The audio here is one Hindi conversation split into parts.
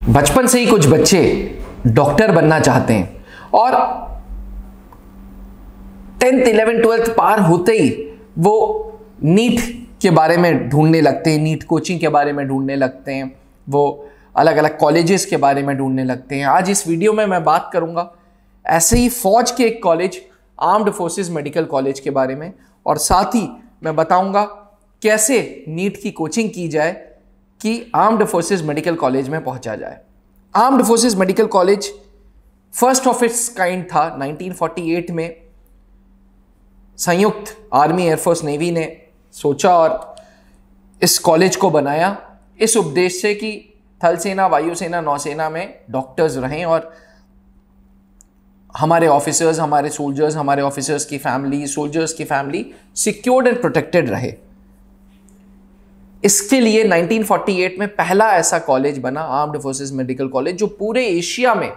बचपन से ही कुछ बच्चे डॉक्टर बनना चाहते हैं और 10th 11th 12th पार होते ही वो नीट के बारे में ढूंढने लगते हैं, नीट कोचिंग के बारे में ढूंढने लगते हैं, वो अलग अलग कॉलेजेस के बारे में ढूंढने लगते हैं। आज इस वीडियो में मैं बात करूंगा ऐसे ही फौज के एक college armed forces medical college के बारे में, और साथ ही मैं बताऊंगा कैसे नीट की कोचिंग की जाए कि आर्म्ड फोर्सेस मेडिकल कॉलेज में पहुंचा जाए। Armed forces medical college first of its kind था। 1948 में संयुक्त आर्मी एयरफोर्स नेवी ने सोचा और इस कॉलेज को बनाया इस उद्देश्य से कि थल सेना, वायुसेना, नौसेना में डॉक्टर्स रहें और हमारे ऑफिसर्स, हमारे सोल्जर्स, हमारे ऑफिसर्स की फैमिली, सोल्जर्स की फैमिली सिक्योर्ड एंड प्रोटेक्टेड रहे। इसके लिए 1948 में पहला ऐसा कॉलेज बना आर्म्ड फोर्सेस मेडिकल कॉलेज, जो पूरे एशिया में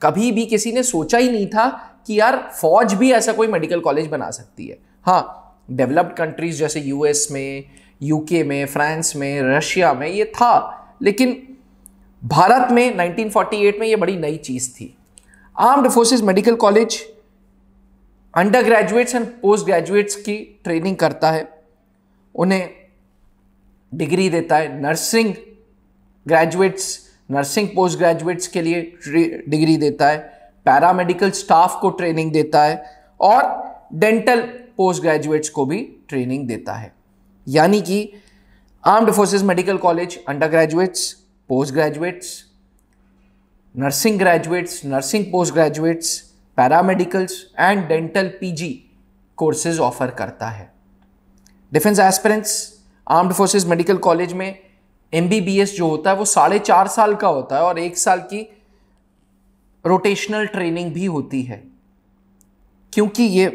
कभी भी किसी ने सोचा ही नहीं था कि यार फौज भी ऐसा कोई मेडिकल कॉलेज बना सकती है। हाँ, डेवलप्ड कंट्रीज जैसे यूएस में, यूके में, फ्रांस में, रशिया में ये था, लेकिन भारत में 1948 में ये बड़ी नई चीज थी। Armed forces medical college under graduates and post graduates की ट्रेनिंग करता है, उन्हें डिग्री देता है। Nursing graduates, nursing post graduates के लिए डिग्री देता है, पैरामेडिकल स्टाफ को ट्रेनिंग देता है और डेंटल पोस्ट ग्रेजुएट्स को भी ट्रेनिंग देता है। यानी कि armed forces medical college under graduates, post graduates, nursing graduates, nursing post graduates, paramedicals and dental PG courses offer करता है। Defence aspirants armed forces medical college में एमबीबीएस जो होता है वो 4.5 साल का होता है और 1 साल की रोटेशनल ट्रेनिंग भी होती है। क्योंकि ये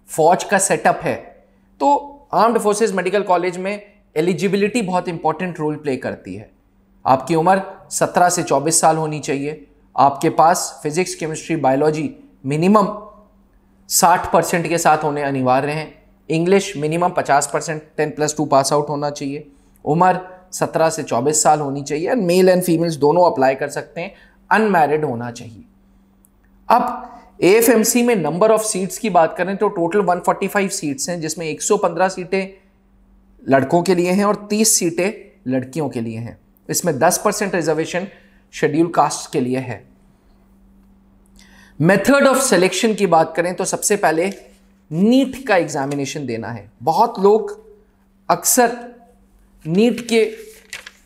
फौज का सेटअप है तो आर्म्ड फोर्सेस मेडिकल कॉलेज में एलिजिबिलिटी बहुत इंपॉर्टेंट रोल प्ले करती है। आपकी उम्र 17 से 24 साल होनी चाहिए, आपके पास फिजिक्स, केमिस्ट्री, बायोलॉजी मिनिमम 60% के साथ होने अनिवार्य हैं, इंग्लिश मिनिमम 50%, 10+2 पास आउट होना चाहिए, उम्र 17 से 24 साल होनी चाहिए, मेल एंड फीमेल्स दोनों अप्लाई कर सकते हैं, अनमैरिड होना चाहिए। अब एएफएमसी में नंबर ऑफ सीट्स की बात करें तो टोटल 145 सीट्स हैं, जिसमें 115 सीटें लड़कों के लिए हैं और 30 सीटें लड़कियों के लिए हैं। इसमें 10% रिजर्वेशन शेड्यूल कास्ट के लिए है। मेथड ऑफ सिलेक्शन की बात करें तो सबसे पहले नीट का एग्जामिनेशन देना है। बहुत लोग अक्सर नीट के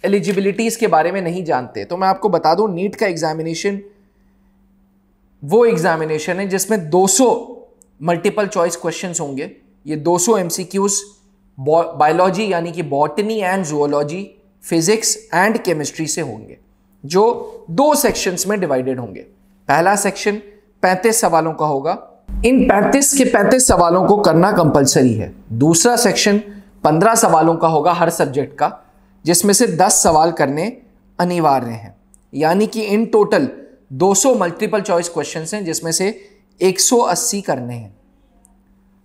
एलिजिबिलिटीज के बारे में नहीं जानते, तो मैं आपको बता दूं नीट का एग्जामिनेशन वो एग्जामिनेशन है जिसमें 200 मल्टीपल चॉइस क्वेश्चंस होंगे। ये 200 एमसीक्यूज बायोलॉजी यानी कि botany and zoology, physics and chemistry से होंगे, जो 2 सेक्शंस में डिवाइडेड होंगे। पहला सेक्शन 35 सवालों का होगा, इन 35 के 35 सवालों को करना कंपलसरी है। दूसरा सेक्शन 15 सवालों का होगा हर सब्जेक्ट का, जिसमें से 10 सवाल करने अनिवार्य हैं। यानी कि in total 200 multiple choice questions हैं, जिसमें से 180 करने हैं।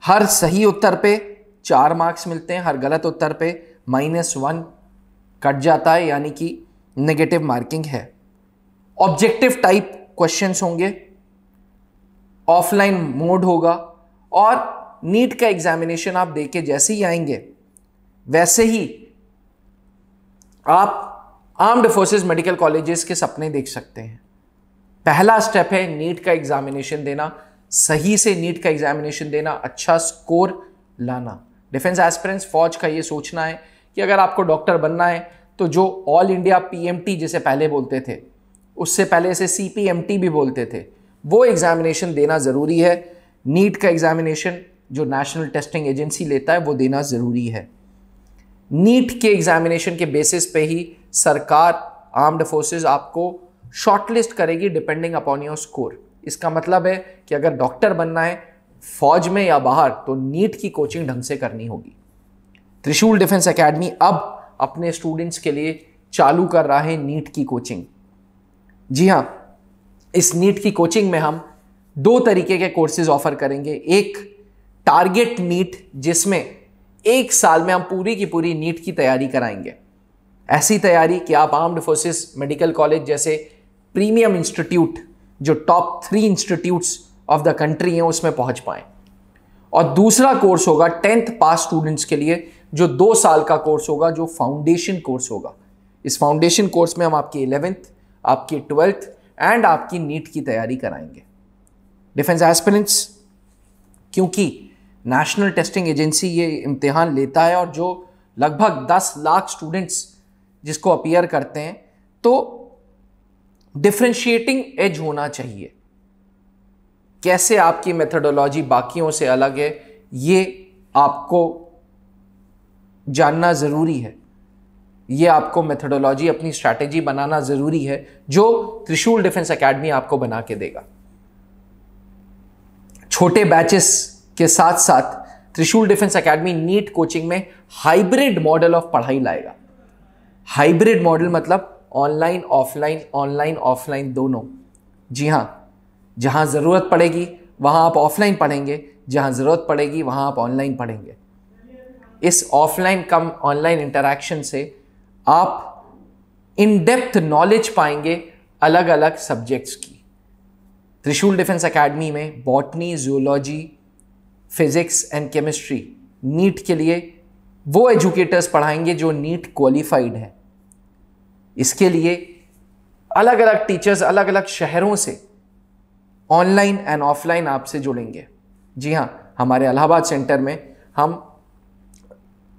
हर सही उत्तर पे 4 मार्क्स मिलते हैं, हर गलत उत्तर पे -1 कट जाता है, यानी कि नेगेटिव मार्किंग है। ऑब्जेक्टिव टाइप क्वेश्चंस होंगे, ऑफलाइन मोड होगा और नीट का एग्जामिनेशन आप देके जैसे ही आएंगे वैसे ही आप आर्म्ड फोर्सेस मेडिकल कॉलेजेस के सपने देख सकते हैं। पहला स्टेप है नीट का एग्जामिनेशन देना, सही से नीट का एग्जामिनेशन देना, अच्छा स्कोर लाना। डिफेंस एस्पिरेंट्स फौज का ये सोचना है कि अगर आपको डॉक्टर बनना है तो जो ऑल इंडिया पीएमटी जिसे पहले बोलते थे, उससे पहले इसे सीपीएमटी भी बोलते थे, वो एग्जामिनेशन देना ज़रूरी है। नीट का एग्जामिनेशन जो नेशनल टेस्टिंग एजेंसी लेता है वो देना ज़रूरी है। नीट के एग्जामिनेशन के बेसिस पे ही सरकार, आर्म्ड फोर्सेस आपको शॉर्टलिस्ट करेगी डिपेंडिंग अपॉन योर स्कोर। इसका मतलब है कि अगर डॉक्टर बनना है फौज में या बाहर तो नीट की कोचिंग ढंग से करनी होगी। त्रिशूल डिफेंस एकेडमी अब अपने स्टूडेंट्स के लिए चालू कर रहा है नीट की कोचिंग। जी हाँ, इस नीट की कोचिंग में हम 2 तरीके के कोर्सेज ऑफर करेंगे। एक टारगेट नीट, जिसमें 1 साल में हम पूरी की पूरी नीट की तैयारी कराएंगे, ऐसी तैयारी कि आप आर्म्ड फोर्सेस मेडिकल कॉलेज जैसे प्रीमियम इंस्टीट्यूट, जो top 3 institutes of the country हैं, उसमें पहुंच पाएं। और दूसरा कोर्स होगा 10th पास स्टूडेंट्स के लिए, जो 2 साल का कोर्स होगा, जो फाउंडेशन कोर्स होगा। इस फाउंडेशन कोर्स में हम आपकी 11th, आपकी 12th एंड आपकी नीट की तैयारी कराएंगे। डिफेंस एस्पिरेंट्स, क्योंकि नेशनल टेस्टिंग एजेंसी ये इम्तिहान लेता है और जो लगभग 10 लाख स्टूडेंट्स जिसको अपीयर करते हैं, तो डिफरेंशिएटिंग एज होना चाहिए। कैसे आपकी मेथोडोलॉजी बाकियों से अलग है, ये आपको जानना ज़रूरी है। ये आपको मेथोडोलॉजी, अपनी स्ट्रैटेजी बनाना ज़रूरी है, जो त्रिशूल डिफेंस एकेडमी आपको बना के देगा। छोटे बैचेस के साथ साथ त्रिशूल डिफेंस एकेडमी नीट कोचिंग में हाइब्रिड मॉडल ऑफ पढ़ाई लाएगा। हाइब्रिड मॉडल मतलब ऑनलाइन ऑफलाइन दोनों। जी हां, जहां जरूरत पड़ेगी वहां आप ऑफलाइन पढ़ेंगे, जहां जरूरत पड़ेगी वहां आप ऑनलाइन पढ़ेंगे। इस ऑफलाइन कम ऑनलाइन इंटरैक्शन से आप इन डेप्थ नॉलेज पाएंगे अलग अलग सब्जेक्ट्स की। त्रिशूल डिफेंस एकेडमी में botany, zoology, physics and chemistry NEET के लिए वो एजुकेटर्स पढ़ाएंगे जो नीट क्वालिफाइड हैं। इसके लिए अलग अलग टीचर्स अलग अलग शहरों से ऑनलाइन एंड ऑफलाइन आपसे जुड़ेंगे। जी हाँ, हमारे इलाहाबाद सेंटर में हम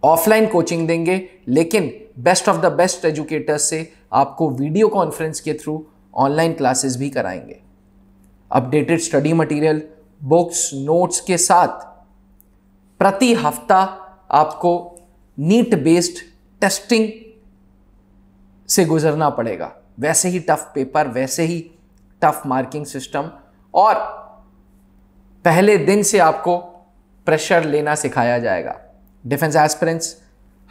ऑफलाइन कोचिंग देंगे, लेकिन best of the best educators से आपको वीडियो कॉन्फ्रेंस के थ्रू ऑनलाइन क्लासेस भी कराएंगे। Updated study material, books, notes के साथ प्रति हफ्ता आपको नीट बेस्ड टेस्टिंग से गुजरना पड़ेगा। वैसे ही टफ पेपर, वैसे ही टफ मार्किंग सिस्टम, और पहले दिन से आपको प्रेशर लेना सिखाया जाएगा। डिफेंस एस्पिरेंट्स,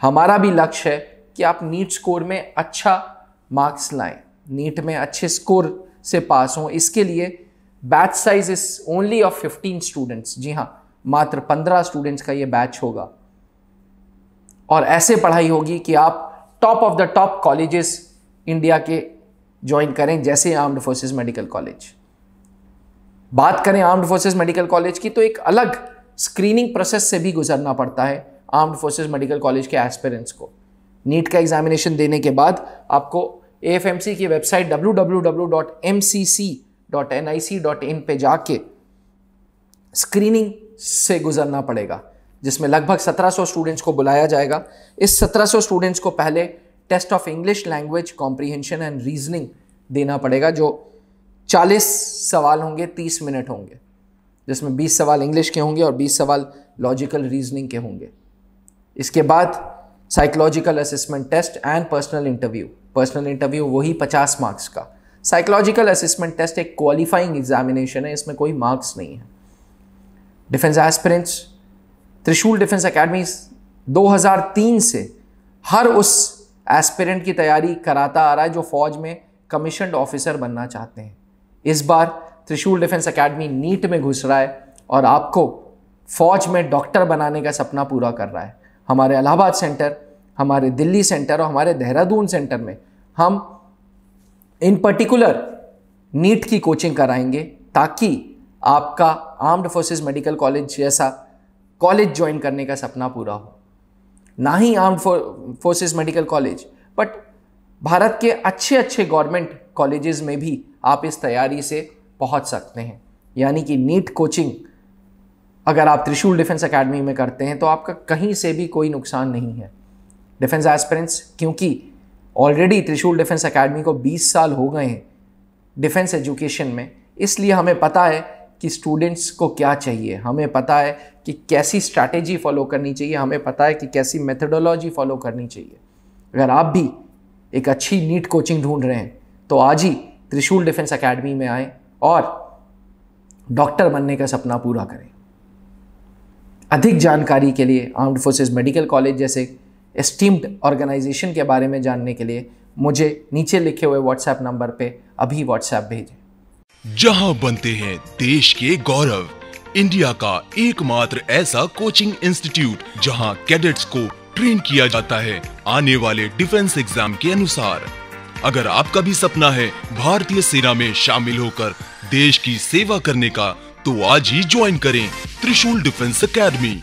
हमारा भी लक्ष्य है कि आप नीट स्कोर में अच्छा मार्क्स लाएं, नीट में अच्छे स्कोर से पास हों। इसके लिए batch size is only of 15 students. जी हाँ, मात्र 15 स्टूडेंट्स का ये बैच होगा और ऐसे पढ़ाई होगी कि आप top of the top colleges India के ज्वाइन करें, जैसे आर्म्ड फोर्सेस मेडिकल कॉलेज। बात करें आर्म्ड फोर्सेस मेडिकल कॉलेज की, तो एक अलग स्क्रीनिंग प्रोसेस से भी गुजरना पड़ता है आर्म्ड फोर्सेस मेडिकल कॉलेज के एस्पिरेंट्स को। नीट का एग्जामिनेशन देने के बाद आपको AFMC की वेबसाइट www.mcc.nic.in पे जाके स्क्रीनिंग से गुजरना पड़ेगा, जिसमें लगभग 1700 स्टूडेंट्स को बुलाया जाएगा। इस 1700 स्टूडेंट्स को पहले test of English language comprehension and reasoning देना पड़ेगा, जो 40 सवाल होंगे, 30 मिनट होंगे, जिसमें 20 सवाल इंग्लिश के होंगे और 20 सवाल लॉजिकल रीजनिंग के होंगे। इसके बाद psychological assessment test and personal interview वही 50 मार्क्स का। साइकोलॉजिकल असेसमेंट टेस्ट एक क्वालिफाइंग एग्जामिनेशन है, इसमें कोई मार्क्स नहीं है। Defence aspirants, Trishul defence academy 2003 से हर उस एस्पिरेंट की तैयारी कराता आ रहा है जो फौज में कमीशन्ड ऑफिसर बनना चाहते हैं। इस बार त्रिशूल डिफेंस एकेडमी नीट में घुस रहा है और आपको फौज में डॉक्टर बनाने का सपना पूरा कर रहा है। हमारे इलाहाबाद सेंटर, हमारे दिल्ली सेंटर और हमारे देहरादून सेंटर में हम इन पर्टिकुलर नीट की कोचिंग कराएंगे, ताकि आपका आर्म्ड फोर्सेस मेडिकल कॉलेज जैसा कॉलेज ज्वाइन करने का सपना पूरा हो। ना ही armed forces medical college, but Bharat के अच्छे अच्छे गवर्नमेंट कॉलेजेस में भी आप इस तैयारी से पहुंच सकते हैं। यानी कि नीट कोचिंग अगर आप त्रिशूल डिफेंस एकेडमी में करते हैं तो आपका कहीं से भी कोई नुकसान नहीं है। डिफेंस एस्पिरेंट्स, क्योंकि ऑलरेडी त्रिशूल डिफेंस एकेडमी को 20 साल हो गए हैं डिफेंस एजुकेशन में, इसलिए हमें पता है कि स्टूडेंट्स को क्या चाहिए, हमें पता है कि कैसी स्ट्रैटेजी फॉलो करनी चाहिए, हमें पता है कि कैसी मेथोडोलॉजी फॉलो करनी चाहिए। अगर आप भी एक अच्छी नीट कोचिंग ढूंढ रहे हैं तो आज ही त्रिशूल डिफेंस एकेडमी में आएँ और डॉक्टर बनने का सपना पूरा करें। अधिक जानकारी के लिए आर्म्ड फोर्सेस मेडिकल कॉलेज जैसे एस्टीम्ड ऑर्गेनाइजेशन के बारे में जानने के लिए मुझे नीचे लिखे हुए व्हाट्सएप नंबर पे अभी व्हाट्सएप भेजें। जहां बनते हैं देश के गौरव, इंडिया का एकमात्र ऐसा कोचिंग इंस्टीट्यूट जहां कैडेट्स को ट्रेन किया जाता है आने वाले डिफेंस एग्जाम के अनुसार। अगर आपका भी सपना है भारतीय सेना में शामिल होकर देश की सेवा करने का, तो आज ही ज्वाइन करें त्रिशूल डिफेंस एकेडमी।